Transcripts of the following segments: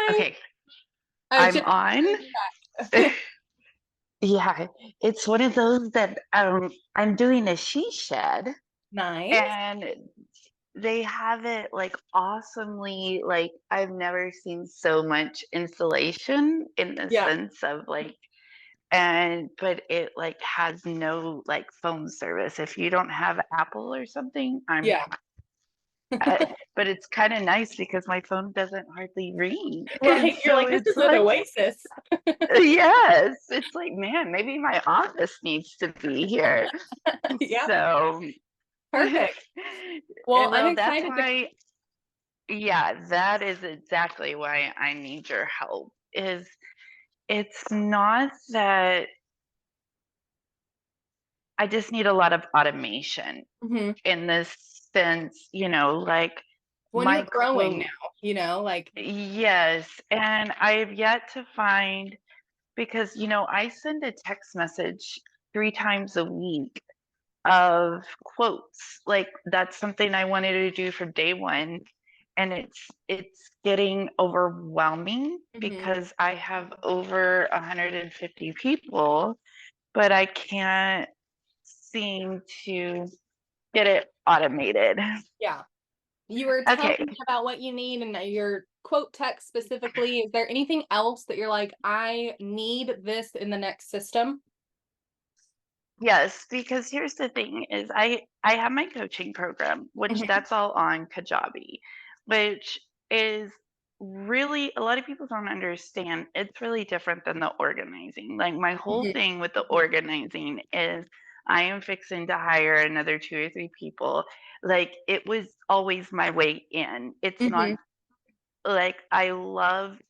Hi. Okay, I was I'm just on. Yeah, it's one of those that I'm doing a she shed nice. and they have it like awesomely like I've never seen so much insulation in the Yeah. sense of like and but it like has no like phone service. If you don't have Apple or something, I'm Yeah. uh, but it's kind of nice because my phone doesn't hardly ring. And Right. You're so like, this it's is an like oasis. yes, it's like, man, maybe my office needs to be here. Yeah. So, Perfect. Well, I'm well, that's excited to. why, yeah, that is exactly why I need your help. Is it's not that I just need a lot of automation Mhm. in this sense, like When my you're growing quote, now, like, yes, and I've yet to find because I send a text message 3 times a week of quotes. Like that's something I wanted to do from day one. And it's getting overwhelming mhm. because I have over 150 people, but I can't seem to get it automated. Yeah. You were telling Okay. me about what you need and your quote text specifically. Is there anything else that you're like, I need this in the next system? Yes, because here's the thing is I have my coaching program, which Mhm. that's all on Kajabi, which is really a lot of people don't understand. It's really different than the organizing. Like my whole Mhm. thing with the organizing is I am fixing to hire another 2 or 3 people. Like it was always my way in. It's not Mhm. like I love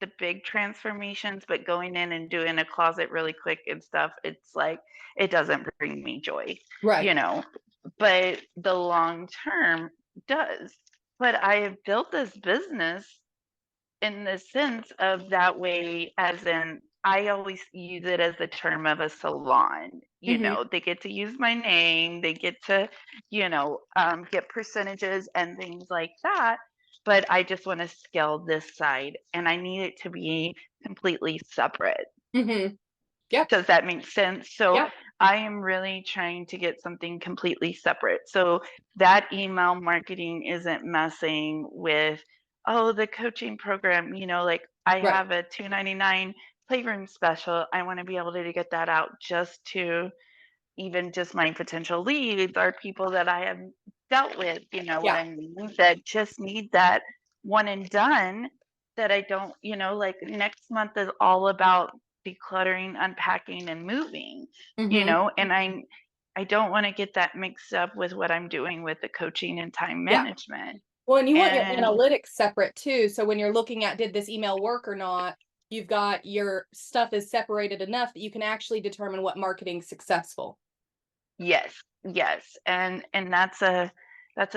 the big transformations, but going in and doing a closet really quick and stuff, it's like it doesn't bring me joy, Right. you know. But the long term does. But I have built this business in the sense of that way, as in I always use it as the term of a salon. Mhm. They get to use my name, they get to, get percentages and things like that. But I just want to scale this side and I need it to be completely separate. Mhm. Yeah. Does that make sense? So Yeah. I am really trying to get something completely separate. So that email marketing isn't messing with, oh, the coaching program, like I Right. have a 299 playroom special. I want to be able to get that out just to even just my potential leads are people that I have dealt with, you know what Yeah. I mean, that just need that one and done that I don't, like next month is all about decluttering, unpacking and moving, Mhm. and I don't want to get that mixed up with what I'm doing with the coaching and time Yeah. management. Well, and you want your And analytics separate too. So when you're looking at did this email work or not, you've got your stuff is separated enough that you can actually determine what marketing's successful. yes, yes. And that's a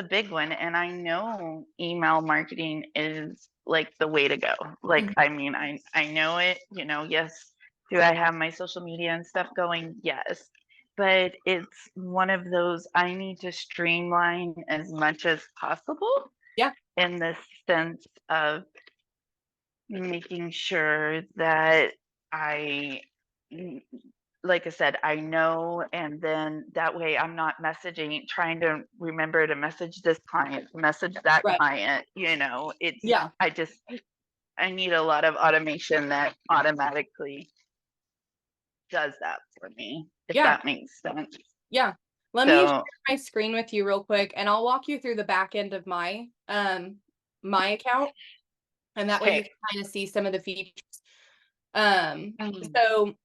big one. And I know email marketing is like the way to go. Like, Mhm. I mean, I know it, yes. Do I have my social media and stuff going? Yes. But it's one of those I need to streamline as much as possible Yeah. in the sense of making sure that I like I said, I know, and then that way I'm not messaging, trying to remember to message this client, message that Right. client, Yeah. I need a lot of automation that automatically does that for me, if Yeah. that makes sense. Yeah. Let me So, share my screen with you real quick and I'll walk you through the back end of my account and that way you okay. can kind of see some of the features. Um Mhm. so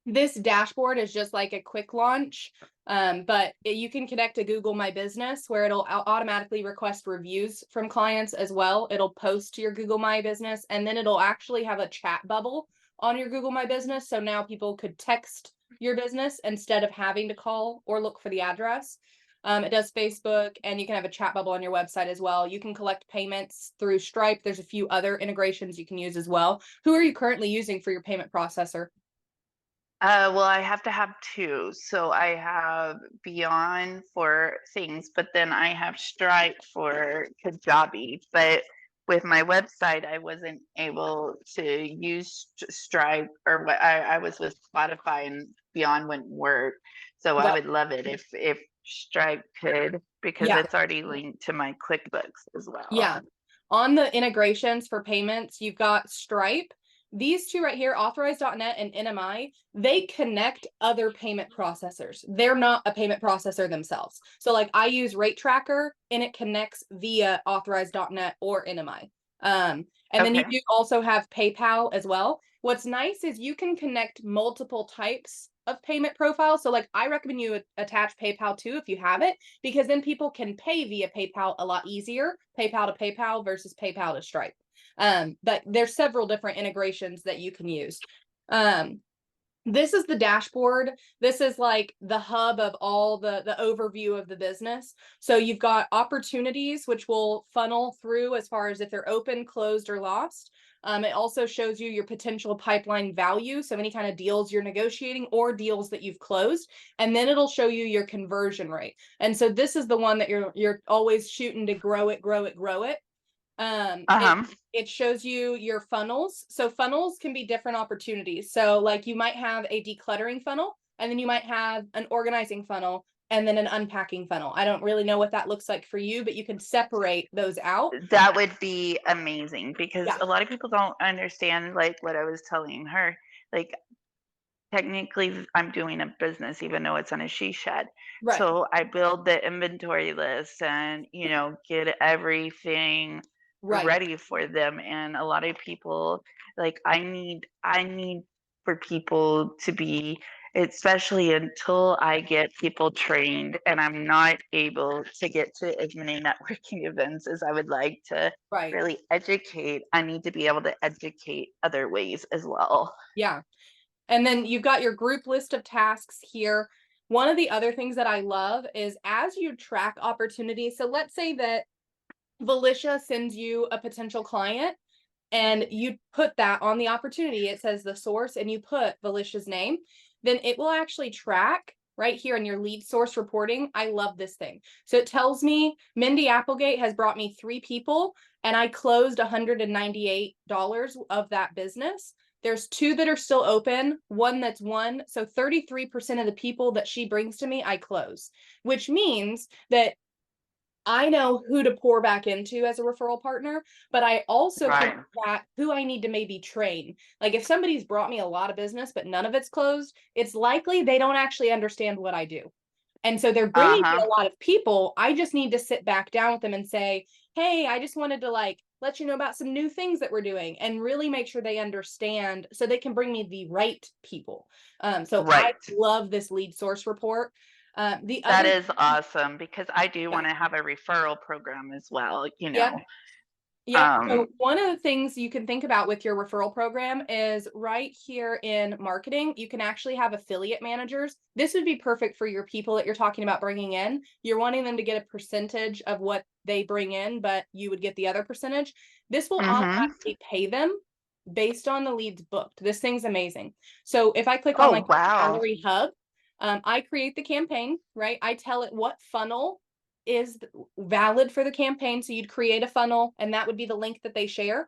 this dashboard is just like a quick launch, but you can connect to Google My Business where it'll automatically request reviews from clients as well. It'll post to your Google My Business and then it'll actually have a chat bubble on your Google My Business. So now people could text your business instead of having to call or look for the address. It does Facebook and you can have a chat bubble on your website as well. You can collect payments through Stripe. There's a few other integrations you can use as well. Who are you currently using for your payment processor? Well, I have to have two. So I have Beyond for things, but then I have Stripe for Kajabi. But with my website, I wasn't able to use Stripe or what I was with Spotify and Beyond wouldn't work. So I Right. would love it if Stripe could because Yeah. it's already linked to my QuickBooks as well. Yeah. On the integrations for payments, you've got Stripe. These two right here, Authorize.net and NMI, they connect other payment processors. They're not a payment processor themselves. So like I use Rate Tracker and it connects via Authorize.net or NMI. And then you Okay. do also have PayPal as well. What's nice is you can connect multiple types of payment profiles. So like I recommend you attach PayPal too if you have it, because then people can pay via PayPal a lot easier, PayPal to PayPal versus PayPal to Stripe. But there's several different integrations that you can use. This is the dashboard. This is like the hub of all the overview of the business. So you've got opportunities, which will funnel through as far as if they're open, closed, or lost. It also shows you your potential pipeline value. So any kind of deals you're negotiating or deals that you've closed. And then it'll show you your conversion rate. And so this is the one that you're always shooting to grow it, grow it, grow it. Uh-huh. It shows you your funnels. So funnels can be different opportunities. So like you might have a decluttering funnel, and then you might have an organizing funnel, and then an unpacking funnel. I don't really know what that looks like for you, but you can separate those out. That would be amazing because Yeah, a lot of people don't understand like what I was telling her. Like technically I'm doing a business even though it's on a she shed. right, So I build the inventory list and, get everything right, ready for them. And a lot of people like I need for people to be, especially until I get people trained and I'm not able to get to as many networking events as I would like to right. really educate. I need to be able to educate other ways as well. Yeah. And then you've got your group list of tasks here. One of the other things that I love is as you track opportunities. So let's say that Valicia sends you a potential client and you put that on the opportunity. It says the source and you put Valicia's name, then it will actually track right here in your lead source reporting. I love this thing. So it tells me Mindy Applegate has brought me 3 people and I closed $198 of that business. There's 2 that are still open, one that's won. So 33% of the people that she brings to me, I close, which means that I know who to pour back into as a referral partner, but I also can Right. track who I need to maybe train. Like if somebody's brought me a lot of business, but none of it's closed, it's likely they don't actually understand what I do. And so they're bringing me Uh-huh. a lot of people. I just need to sit back down with them and say, hey, I just wanted to like let you know about some new things that we're doing and really make sure they understand so they can bring me the right people. So I Right. love this lead source report. The That other, is awesome because I do yeah, want to have a referral program as well, you yeah. know. Yep. So Um, one of the things you can think about with your referral program is right here in marketing, you can actually have affiliate managers. This would be perfect for your people that you're talking about bringing in. You're wanting them to get a percentage of what they bring in, but you would get the other percentage. This will mhm. automatically pay them based on the leads booked. This thing's amazing. So if I click on Oh, like the wow. Dallowry hub, I create the campaign, right? I tell it what funnel is valid for the campaign. So you'd create a funnel and that would be the link that they share.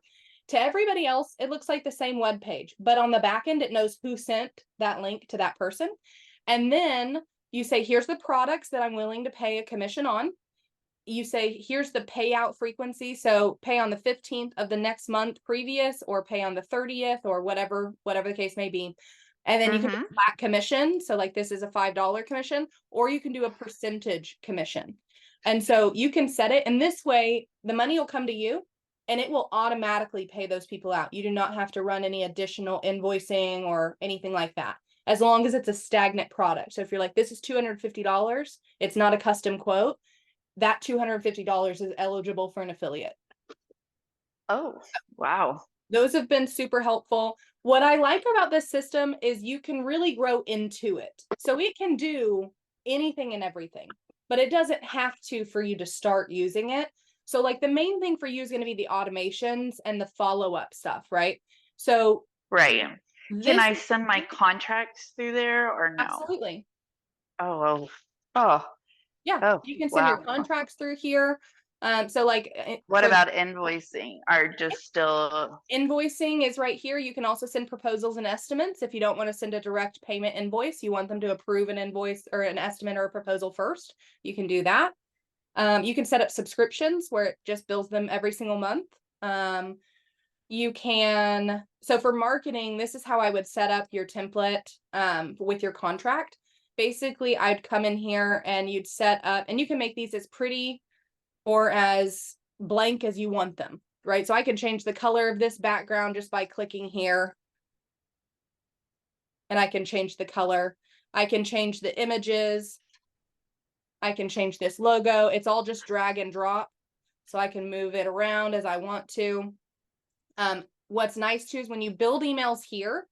To everybody else, it looks like the same web page, but on the back end, it knows who sent that link to that person. And then you say, here's the products that I'm willing to pay a commission on. You say, here's the payout frequency. So pay on the 15th of the next month previous, or pay on the 30th, or whatever the case may be. And then you can do Mhm. a flat commission. So like this is a $5 commission, or you can do a percentage commission. And so you can set it, and this way the money will come to you and it will automatically pay those people out. You do not have to run any additional invoicing or anything like that, as long as it's a stagnant product. So if you're like, this is $250, it's not a custom quote, that $250 is eligible for an affiliate. Oh, wow. Those have been super helpful. What I like about this system is you can really grow into it. So it can do anything and everything, but it doesn't have to for you to start using it. So like the main thing for you is going to be the automations and the follow-up stuff, right? So Right. Can this, I send my contracts through there or no? absolutely. Oh, oh, oh, Yeah, oh, you can send your wow. contracts through here. So like What about invoicing? Are just still invoicing is right here. You can also send proposals and estimates. If you don't want to send a direct payment invoice, you want them to approve an invoice or an estimate or a proposal first, you can do that. You can set up subscriptions where it just bills them every single month. You can, so for marketing, this is how I would set up your template with your contract. Basically, I'd come in here and you'd set up, and you can make these as pretty or as blank as you want them, right? So I can change the color of this background just by clicking here. And I can change the color. I can change the images. I can change this logo. It's all just drag and drop. So I can move it around as I want to. What's nice too is when you build emails here,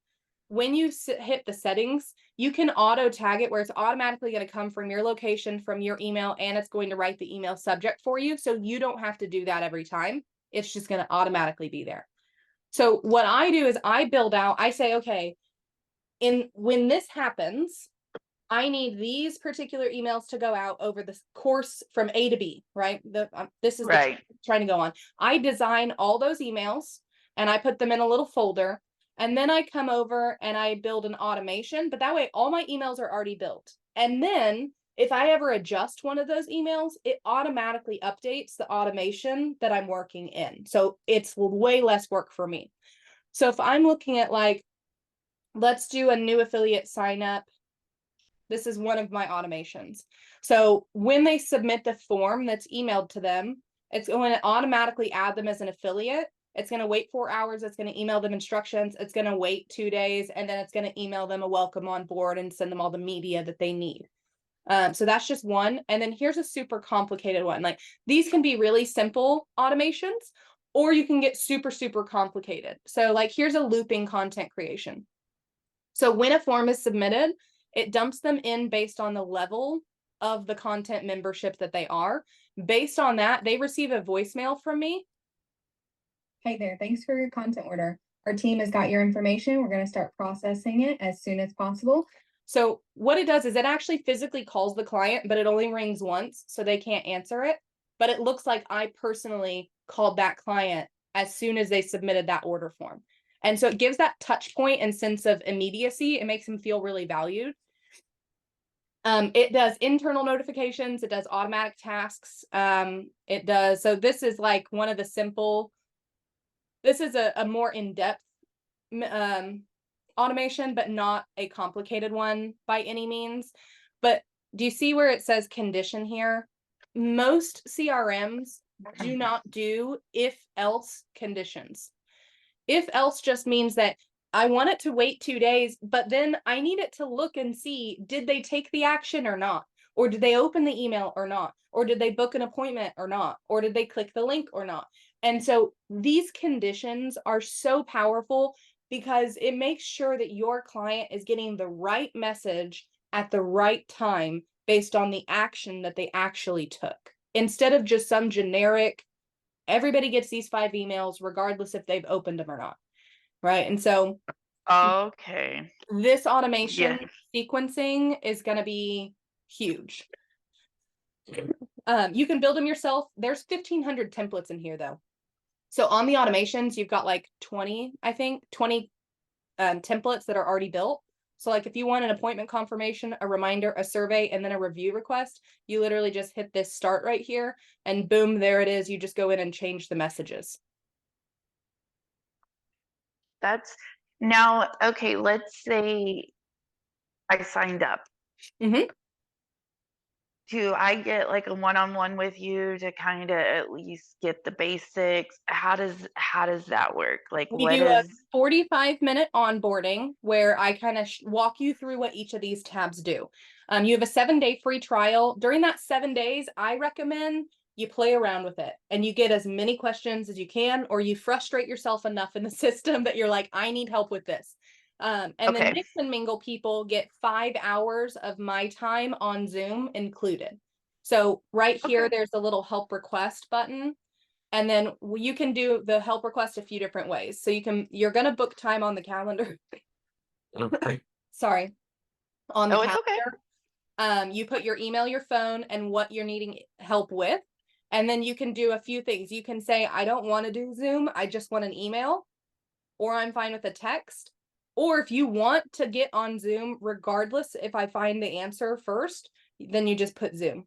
when you hit the settings, you can auto tag it where it's automatically going to come from your location, from your email, and it's going to write the email subject for you. So you don't have to do that every time. It's just going to automatically be there. So what I do is I build out, I say, okay, when this happens, I need these particular emails to go out over the course from A to B, right? This is right. trying to go on. I design all those emails and I put them in a little folder. And then I come over and I build an automation, but that way all my emails are already built. And then if I ever adjust one of those emails, it automatically updates the automation that I'm working in. So it's way less work for me. So if I'm looking at like, let's do a new affiliate sign up. This is one of my automations. So when they submit the form that's emailed to them, it's going to automatically add them as an affiliate. It's going to wait 4 hours. It's going to email them instructions. It's going to wait 2 days, and then it's going to email them a welcome on board and send them all the media that they need. So that's just one. And then here's a super complicated one. Like these can be really simple automations, or you can get super, super complicated. So like here's a looping content creation. So when a form is submitted, it dumps them in based on the level of the content membership that they are. Based on that, they receive a voicemail from me. Hey there, thanks for your content order. Our team has got your information. We're going to start processing it as soon as possible. So what it does is it actually physically calls the client, but it only rings once, so they can't answer it. But it looks like I personally called that client as soon as they submitted that order form. And so it gives that touch point and sense of immediacy. It makes them feel really valued. It does internal notifications. It does automatic tasks. It does. So this is like one of the simple, this is a more in-depth automation, but not a complicated one by any means. But do you see where it says condition here? Most CRMs do not do if else conditions. If else just means that I want it to wait 2 days, but then I need it to look and see, did they take the action or not? Or did they open the email or not? Or did they book an appointment or not? Or did they click the link or not? And so these conditions are so powerful because it makes sure that your client is getting the right message at the right time based on the action that they actually took. Instead of just some generic, everybody gets these 5 emails regardless if they've opened them or not. Right. And so okay, this automation sequencing is going to be huge. You can build them yourself. There's 1,500 templates in here though. So on the automations, you've got like 20 templates that are already built. So like if you want an appointment confirmation, a reminder, a survey, and then a review request, you literally just hit this start right here and boom, there it is. You just go in and change the messages. That's now, okay, let's say I signed up. Mm-hmm. Do I get like a one-on-one with you to kind of at least get the basics? How does that work? Like We what do a is 45-minute onboarding where I kind of walk you through what each of these tabs do. You have a 7-day free trial. During that 7 days, I recommend you play around with it and you get as many questions as you can, or you frustrate yourself enough in the system that you're like, I need help with this. And then Mix and Mingle people get 5 hours of my time on Zoom included. So right here, there's a little help request button. And then you can do the help request a few different ways. So you're going to book time on the calendar. Sorry. On the calendar. You put your email, your phone, and what you're needing help with. And then you can do a few things. You can say, I don't want to do Zoom, I just want an email, or I'm fine with a text. Or if you want to get on Zoom, regardless, if I find the answer first, then you just put Zoom.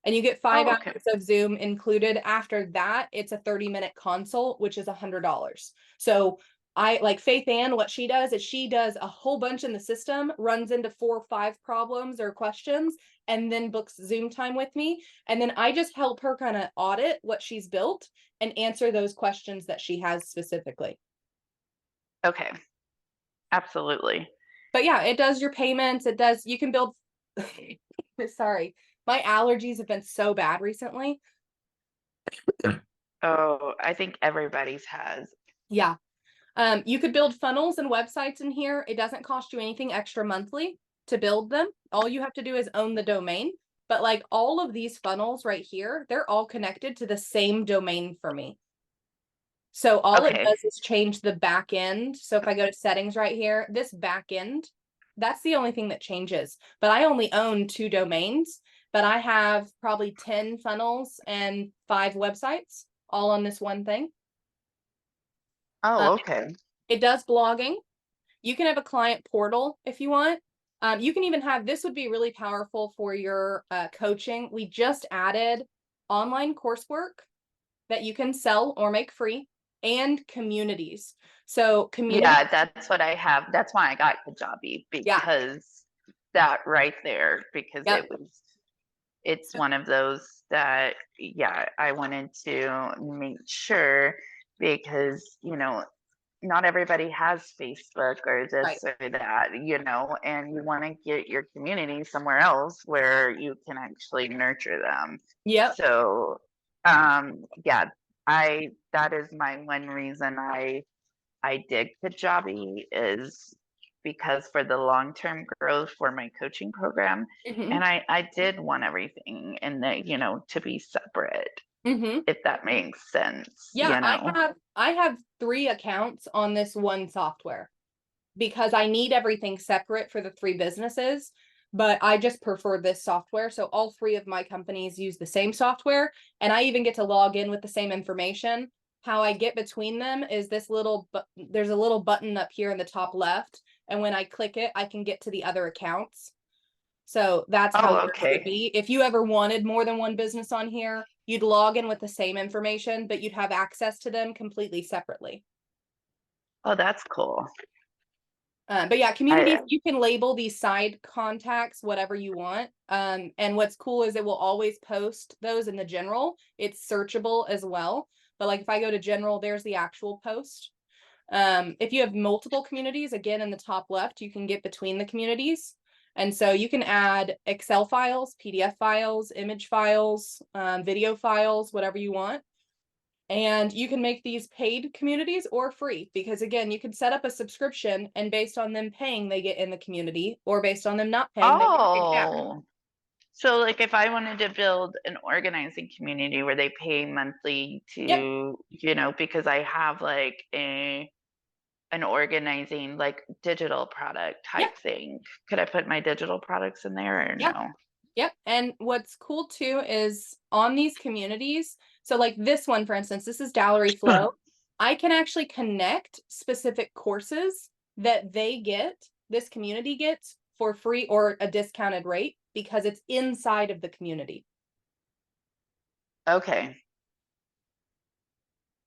And you get 5 Oh, hours okay. of Zoom included. After that, it's a 30-minute consult, which is $100. So I like Faith Ann, what she does is she does a whole bunch in the system, runs into 4 or 5 problems or questions, and then books Zoom time with me. And then I just help her kind of audit what she's built and answer those questions that she has specifically. Okay. Absolutely. But yeah, it does your payments. It does, you can build, sorry, my allergies have been so bad recently. Oh, I think everybody's has. Yeah. You could build funnels and websites in here. It doesn't cost you anything extra monthly to build them. All you have to do is own the domain. But like all of these funnels right here, they're all connected to the same domain for me. So all it Okay. does is change the back end. So if I go to settings right here, this back end, that's the only thing that changes. But I only own 2 domains, but I have probably 10 funnels and 5 websites all on this one thing. Oh, okay. It does blogging. You can have a client portal if you want. You can even have, this would be really powerful for your coaching. We just added online coursework that you can sell or make free, and communities. So community, Yeah, that's what I have. That's why I got Kajabi, yeah, because that right there, because yep, it's one of those that, yeah, I wanted to make sure, because, not everybody has Facebook or right, this or that, and you want to get your community somewhere else where you can actually nurture them. yep, So, yeah, that is my one reason I dig Kajabi, is because for the long-term growth for my coaching program, mm-hmm, and I did want everything and that, to be separate, mm-hmm. if that makes sense, Yeah, I have 3 accounts on this one software because I need everything separate for the 3 businesses, but I just prefer this software. So all 3 of my companies use the same software, and I even get to log in with the same information. How I get between them is this little, but there's a little button up here in the top left, and when I click it, I can get to the other accounts. So that's how Oh, yours would okay. be. If you ever wanted more than one business on here, you'd log in with the same information, but you'd have access to them completely separately. Oh, that's cool. But yeah, communities, I you can label these side contacts whatever you want. And what's cool is it will always post those in the general. It's searchable as well. But like if I go to general, there's the actual post. If you have multiple communities, again, in the top left, you can get between the communities. And so you can add Excel files, PDF files, image files, video files, whatever you want. And you can make these paid communities or free, because again, you can set up a subscription and based on them paying, they get in the community, or based on them not paying, they get kicked out. Oh, so like if I wanted to build an organizing community where they pay monthly Yep. to, because I have like an organizing like digital product Yep. type thing. Could I put my digital products in there or Yep. no? Yep. And what's cool too is on these communities. So like this one, for instance, this is DallowryFlow. I can actually connect specific courses that they get, this community gets for free or a discounted rate because it's inside of the community. Okay.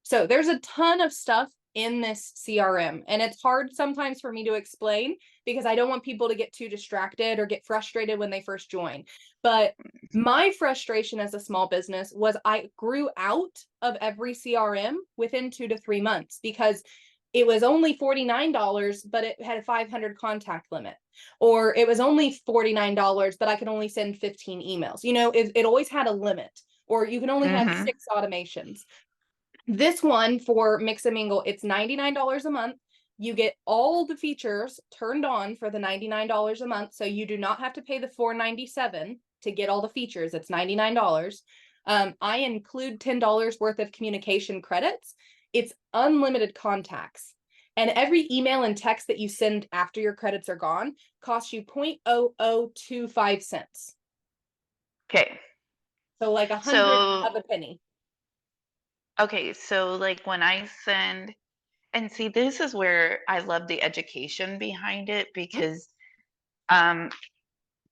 So there's a ton of stuff in this CRM, and it's hard sometimes for me to explain because I don't want people to get too distracted or get frustrated when they first join. But my frustration as a small business was I grew out of every CRM within 2 to 3 months because it was only $49, but it had a 500 contact limit. Or it was only $49, but I could only send 15 emails. It always had a limit. Or you can only have Mm-hmm. 6 automations. This one for Mix and Mingle, it's $99 a month. You get all the features turned on for the $99 a month. So you do not have to pay the $4.97 to get all the features. It's $99. I include $10 worth of communication credits. It's unlimited contacts. And every email and text that you send after your credits are gone costs you 0.0025 cents. Okay. So like 100 So, of a penny. okay, so like when I send, and see, this is where I love the education behind it Mhm. because, um,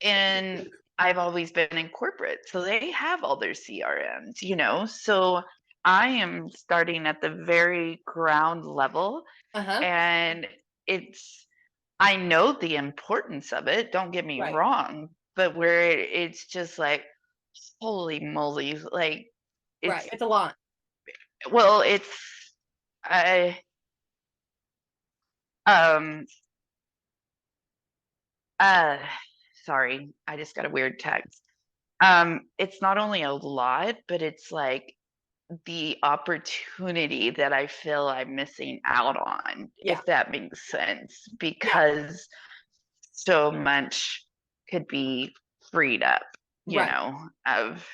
and I've always been in corporate, so they have all their CRMs, So I am starting at the very ground level, Uh-huh. and it's I know the importance of it, don't get me Right. wrong, but where it's just like, holy moly, like Right. it's It's a lot. well, it's I um uh sorry, I just got a weird text. It's not only a lot, but it's like the opportunity that I feel I'm missing out on, Yeah. if that makes sense, Yeah. because so much could be freed up, Right. of,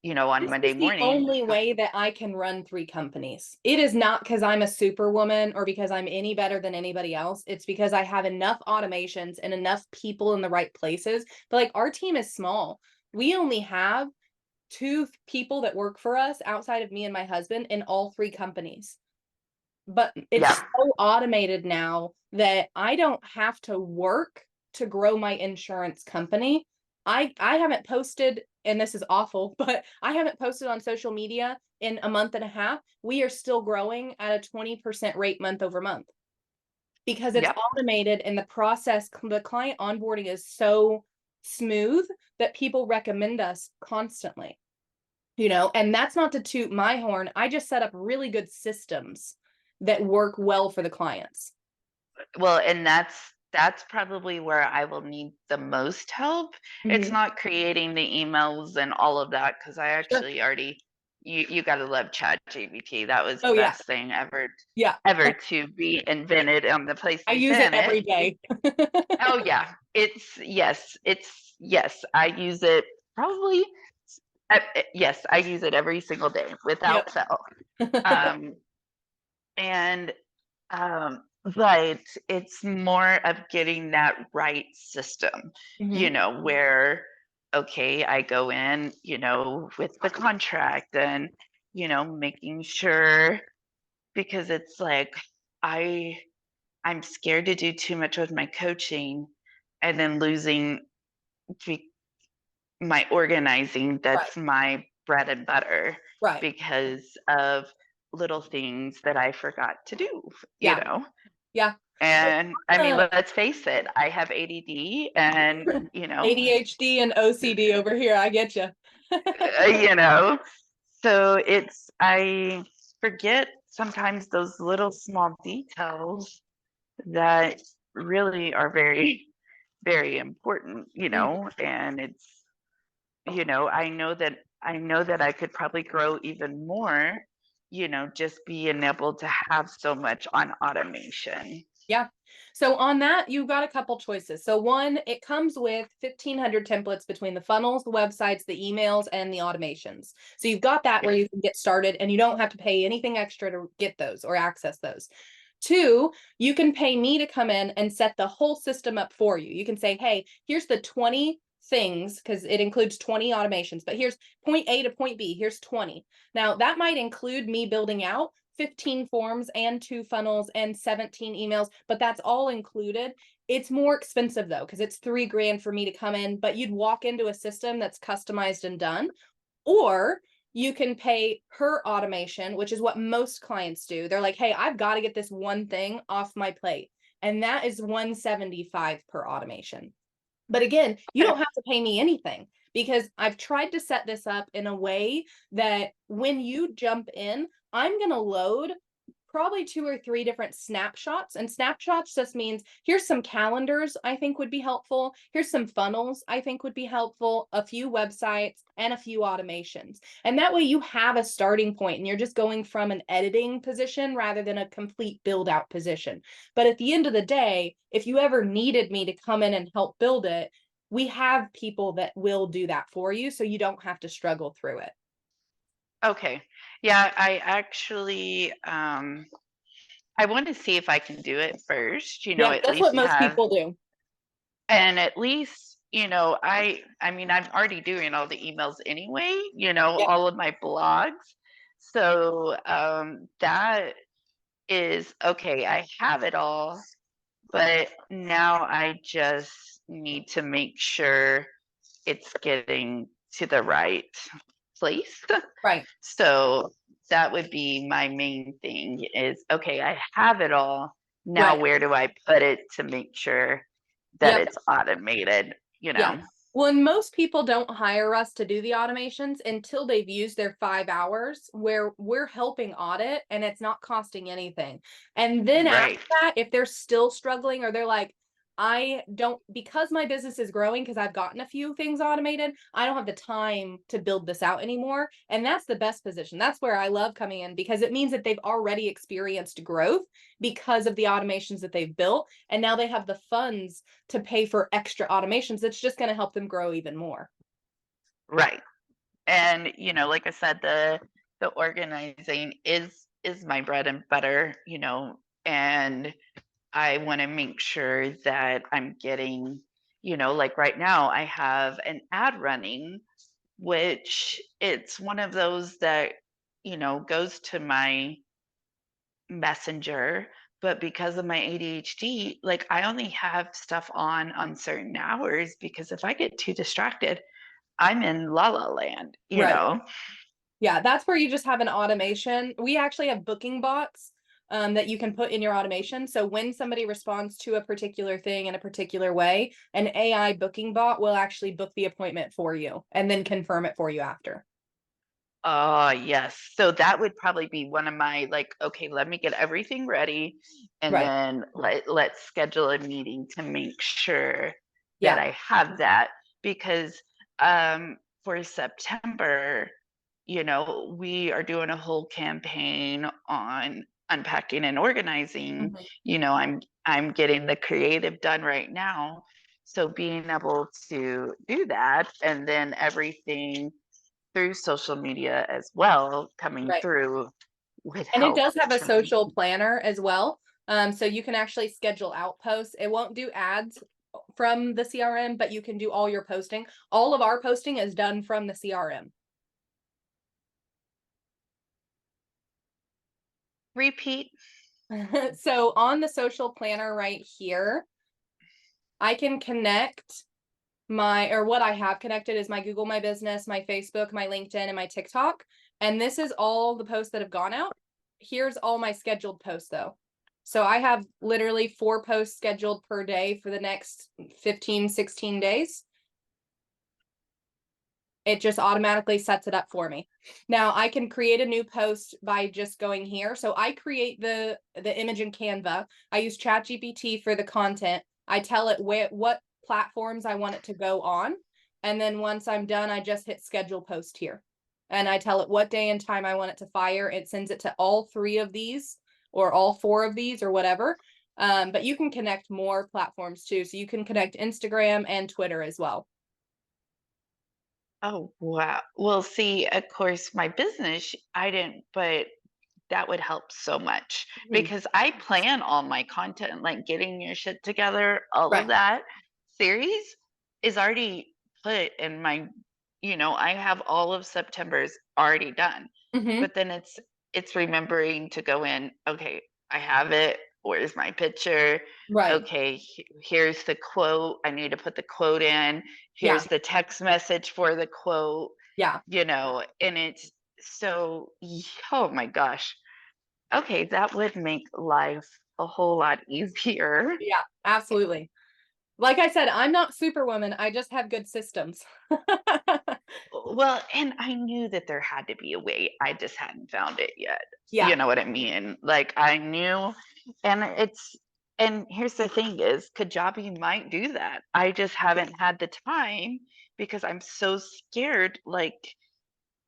on This Monday is the morning. only way that I can run 3 companies. It is not because I'm a superwoman or because I'm any better than anybody else. It's because I have enough automations and enough people in the right places. But like our team is small. We only have 2 people that work for us outside of me and my husband in all 3 companies. But it's Yeah. so automated now that I don't have to work to grow my insurance company. I haven't posted, and this is awful, but I haven't posted on social media in a month and a half. We are still growing at a 20% rate month over month because it's Yep. automated and the process, the client onboarding is so smooth that people recommend us constantly. And that's not to toot my horn. I just set up really good systems that work well for the clients. Well, and that's probably where I will need the most help. It's Mhm. not creating the emails and all of that because I Sure. actually already you gotta love ChatGPT. That was Oh, yeah. best thing Yeah. ever to be invented on the I use it planet. every day. Oh yeah, yes, I use it probably. Yes, I use it every single day Yep. without fail. Um, and but it's more of getting that right system, Mhm. where okay, I go in, with the contract and making sure because it's like I I'm scared to do too much with my coaching and then losing be- my organizing. Right. That's my bread and butter Right. because of little things that I forgot to do, you Yeah. know. Yeah. So, And I mean, uh, let's face it, I have ADD and, ADHD and OCD over here. I get you. uh, you know, so I forget sometimes those little small details that really are very, very important, and it's, I know that I could probably grow even more, just being able to have so much on automation. Yeah. So on that, you've got a couple choices. So one, it comes with 1,500 templates between the funnels, the websites, the emails, and the automations. So you've got that where Yes. you can get started and you don't have to pay anything extra to get those or access those. Two, you can pay me to come in and set the whole system up for you. You can say, hey, here's the 20 things, because it includes 20 automations, but here's point A to point B, here's 20. Now, that might include me building out 15 forms and 2 funnels and 17 emails, but that's all included. It's more expensive though, because it's 3 grand for me to come in, but you'd walk into a system that's customized and done. Or you can pay per automation, which is what most clients do. They're like, hey, I've got to get this one thing off my plate. And that is 175 per automation. But again, you Okay. don't have to pay me anything because I've tried to set this up in a way that when you jump in, I'm going to load probably 2 or 3 different snapshots. And snapshots just means here's some calendars I think would be helpful. Here's some funnels I think would be helpful, a few websites, and a few automations. And that way you have a starting point and you're just going from an editing position rather than a complete build out position. But at the end of the day, if you ever needed me to come in and help build it, we have people that will do that for you so you don't have to struggle through it. Okay. Yeah, I actually I want to see if I can do it first, Yeah, at that's least what most have people do. and at least I mean, I'm already doing all the emails anyway, Yeah. all of my blogs. So that is okay. I have it all, but now I just need to make sure it's getting to the right place. Right. So that would be my main thing is, okay, I have it all. Now, Right. where do I put it to make sure that Yep. it's automated, Yeah. Well, and most people don't hire us to do the automations until they've used their 5 hours where we're helping audit and it's not costing anything. And then after Right. that, if they're still struggling or they're like, I don't, because my business is growing, because I've gotten a few things automated, I don't have the time to build this out anymore. And that's the best position. That's where I love coming in because it means that they've already experienced growth because of the automations that they've built. And now they have the funds to pay for extra automations that's just going to help them grow even more. Right. And like I said, the organizing is my bread and butter, and I want to make sure that I'm getting, like right now I have an ad running, which it's one of those that, goes to my messenger, but because of my ADHD, like I only have stuff on certain hours because if I get too distracted, I'm in la la land, Right. Yeah, that's where you just have an automation. We actually have booking bots that you can put in your automation. So when somebody responds to a particular thing in a particular way, an AI booking bot will actually book the appointment for you and then confirm it for you after. Oh, yes. So that would probably be one of my like, okay, let me get everything ready and Right. then let's schedule a meeting to make sure that Yeah. I have that because for September, we are doing a whole campaign on unpacking and organizing. Mhm. I'm getting the creative done right now. So being able to do that and then everything through social media as well coming Right. through would And it help does have a to me. social planner as well. So you can actually schedule out posts. It won't do ads from the CRM, but you can do all your posting. All of our posting is done from the CRM. Repeat. So on the social planner right here, I can connect or what I have connected is my Google My Business, my Facebook, my LinkedIn, and my TikTok. And this is all the posts that have gone out. Here's all my scheduled posts though. So I have literally 4 posts scheduled per day for the next 15, 16 days. It just automatically sets it up for me. Now I can create a new post by just going here. So I create the image in Canva. I use ChatGPT for the content. I tell it what platforms I want it to go on. And then once I'm done, I just hit schedule post here. And I tell it what day and time I want it to fire. It sends it to all 3 of these or all 4 of these or whatever. But you can connect more platforms too. So you can connect Instagram and Twitter as well. Oh, wow. Well, see, of course, my business, I didn't, but that would help so much Mhm. because I plan all my content, like getting your shit together, all of Right. that series is already put in my, I have all of September's already done. Hmm. But then it's remembering to go in, okay, I have it. Where's my picture? Right. Okay, here's the quote. I need to put the quote in. Yeah. Here's the text message for the quote, Yeah. and it's so, oh my gosh. Okay, that would make life a whole lot easier. Yeah, absolutely. Like I said, I'm not Superwoman. I just have good systems. Well, and I knew that there had to be a way. I just hadn't found it yet. Yeah. You know what I mean? Like I knew, and and here's the thing is Kajabi might do that. I just haven't had the time because I'm so scared, like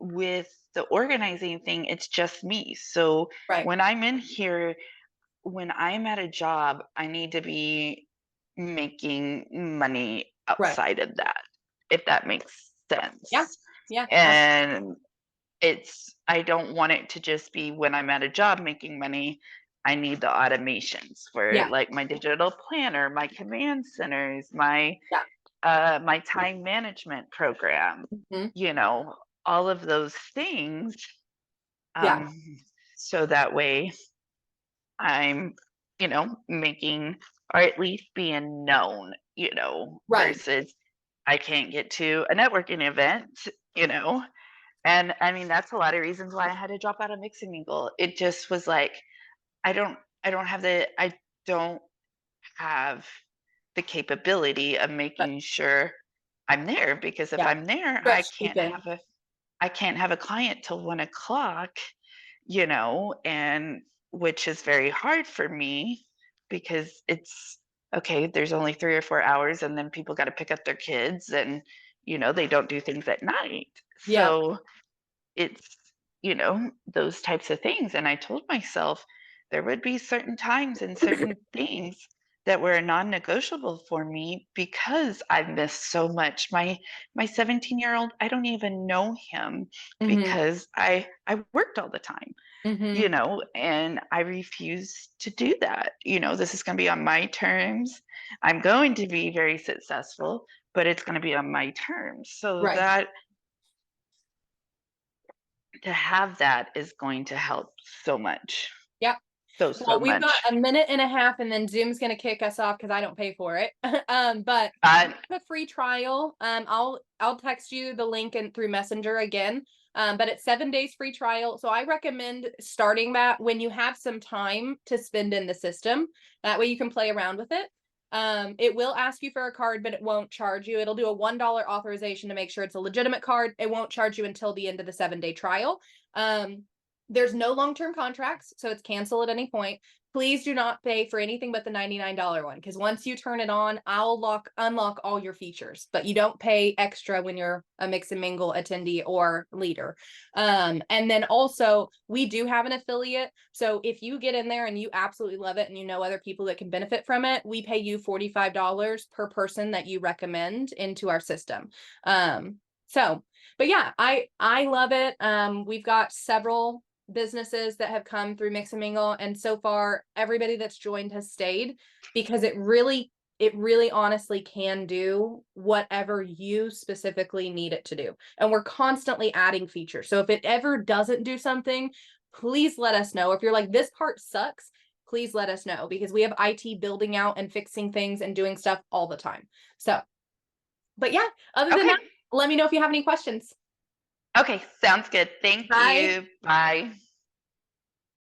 with the organizing thing, it's just me. So Right. when I'm in here, when I'm at a job, I need to be making money Right. outside of that, if that makes Yeah. sense. Yeah. And I don't want it to just be when I'm at a job making money. I need the automations for Yeah. like my digital planner, my command centers, my Yeah. my time management program, Mhm. all of those things. Yeah, Um, so that way I'm, making or at least being known, right. versus I can't get to a networking event, you know. And I mean, that's a lot of reasons why I had to drop out of Mix and Mingle. It just was like, I don't, I don't have the capability of But making sure I'm there, because if yeah, I'm there, stretch too thin. I can't have a client till 1 o'clock, and which is very hard for me because it's okay, there's only 3 or 4 hours and then people got to pick up their kids, and they don't do things at night. Yep. So it's, those types of things. And I told myself there would be certain times and certain things that were non-negotiable for me because I've missed so much. My 17-year-old, I don't even know him Mhm. because I worked all the time, Mhm. and I refuse to do that. This is going to be on my terms. I'm going to be very successful, but it's going to be on my terms. So Right. that to have that is going to help so much. Yep. So Well, we've got much. a minute and a half, and then Zoom's gonna kick us off because I don't pay for it. But Uh, a free trial. I'll text you the link and through Messenger again. But it's 7 days free trial. So I recommend starting that when you have some time to spend in the system. That way you can play around with it. It will ask you for a card, but it won't charge you. It'll do a $1 authorization to make sure it's a legitimate card. It won't charge you until the end of the 7 day trial. There's no long-term contracts, so it's cancel at any point. Please do not pay for anything but the $99 one, because once you turn it on, I'll unlock all your features, but you don't pay extra when you're a Mix and Mingle attendee or leader. And then also we do have an affiliate. So if you get in there and you absolutely love it and you know other people that can benefit from it, we pay you $45 per person that you recommend into our system. So, but yeah, I love it. We've got several businesses that have come through Mix and Mingle, and so far everybody that's joined has stayed because it really honestly can do whatever you specifically need it to do. And we're constantly adding features. So if it ever doesn't do something, please let us know. If you're like, this part sucks, please let us know, because we have IT building out and fixing things and doing stuff all the time. So, but yeah, other than that, okay. let me know if you have any questions. Okay. Sounds good. Thank Bye. you. Bye.